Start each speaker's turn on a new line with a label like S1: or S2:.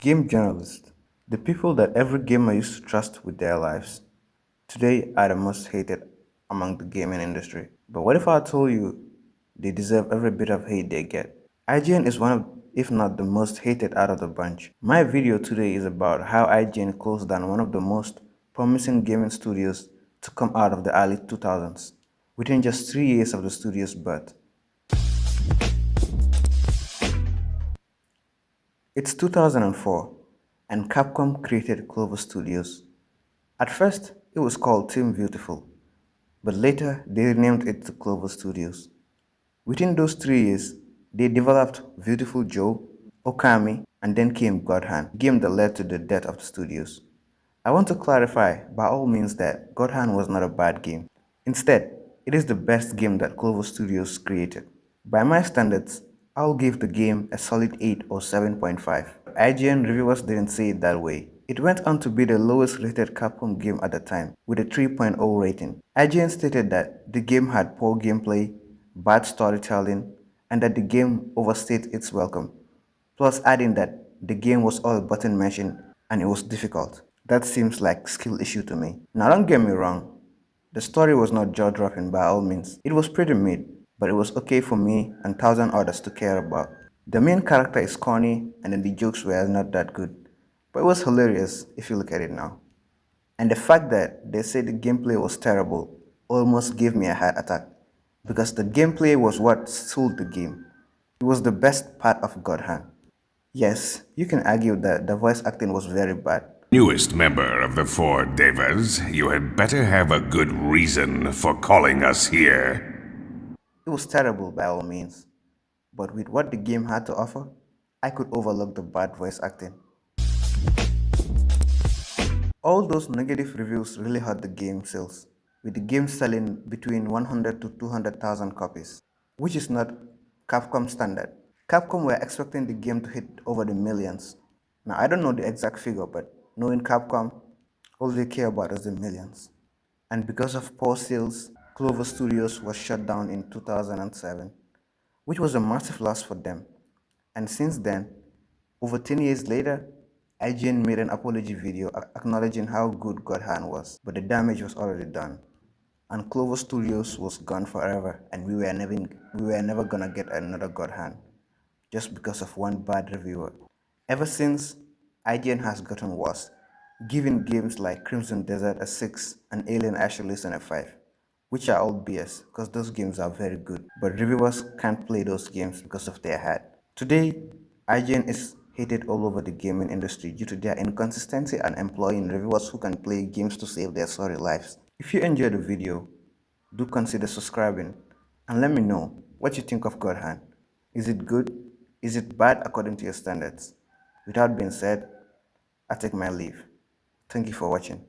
S1: Game journalists, the people that every gamer used to trust with their lives, today are the most hated among the gaming industry. But what if I told you they deserve every bit of hate they get? IGN is one of, if not the most hated out of the bunch. My video today is about how IGN closed down one of the most promising gaming studios to come out of the early 2000s, within just 3 years of the studio's birth. It's 2004, and Capcom created Clover Studios. At first, it was called Team Beautiful, but later they renamed it to Clover Studios. Within those 3 years, they developed Beautiful Joe, Okami, and then came God Hand, a game that led to the death of the studios. I want to clarify by all means that God Hand was not a bad game. Instead, it is the best game that Clover Studios created. By my standards, I'll give the game a solid 8 or 7.5. IGN reviewers didn't say it that way. It went on to be the lowest rated Capcom game at the time, with a 3.0 rating. IGN stated that the game had poor gameplay, bad storytelling, and that the game overstayed its welcome, plus adding that the game was all button mashing and it was difficult. That seems like skill issue to me. Now don't get me wrong, the story was not jaw-dropping by all means. It was pretty mid, but it was okay for me and thousand others to care about. The main character is corny and then the jokes were not that good, but it was hilarious if you look at it now. And the fact that they say the gameplay was terrible almost gave me a heart attack because the gameplay was what sold the game. It was the best part of God Hand. Yes, you can argue that the voice acting was very bad.
S2: Newest member of the four Devas, you had better have a good reason for calling us here.
S1: It was terrible by all means, but with what the game had to offer, I could overlook the bad voice acting. All those negative reviews really hurt the game sales, with the game selling between 100 to 200,000 copies, which is not Capcom standard. Capcom were expecting the game to hit over the millions. Now I don't know the exact figure, but knowing Capcom, all they care about is the millions. And because of poor sales, Clover Studios was shut down in 2007, which was a massive loss for them. And since then, over 10 years later, IGN made an apology video acknowledging how good God Hand was, but the damage was already done. And Clover Studios was gone forever, and we were never gonna get another God Hand, just because of one bad reviewer. Ever since, IGN has gotten worse, giving games like Crimson Desert a 6 and Alien Isolation a 5, which are all BS because those games are very good, but reviewers can't play those games because of their hat. Today, IGN is hated all over the gaming industry due to their inconsistency and employing reviewers who can play games to save their sorry lives. If you enjoyed the video, do consider subscribing and let me know what you think of God Hand. Is it good? Is it bad according to your standards? Without being said, I take my leave. Thank you for watching.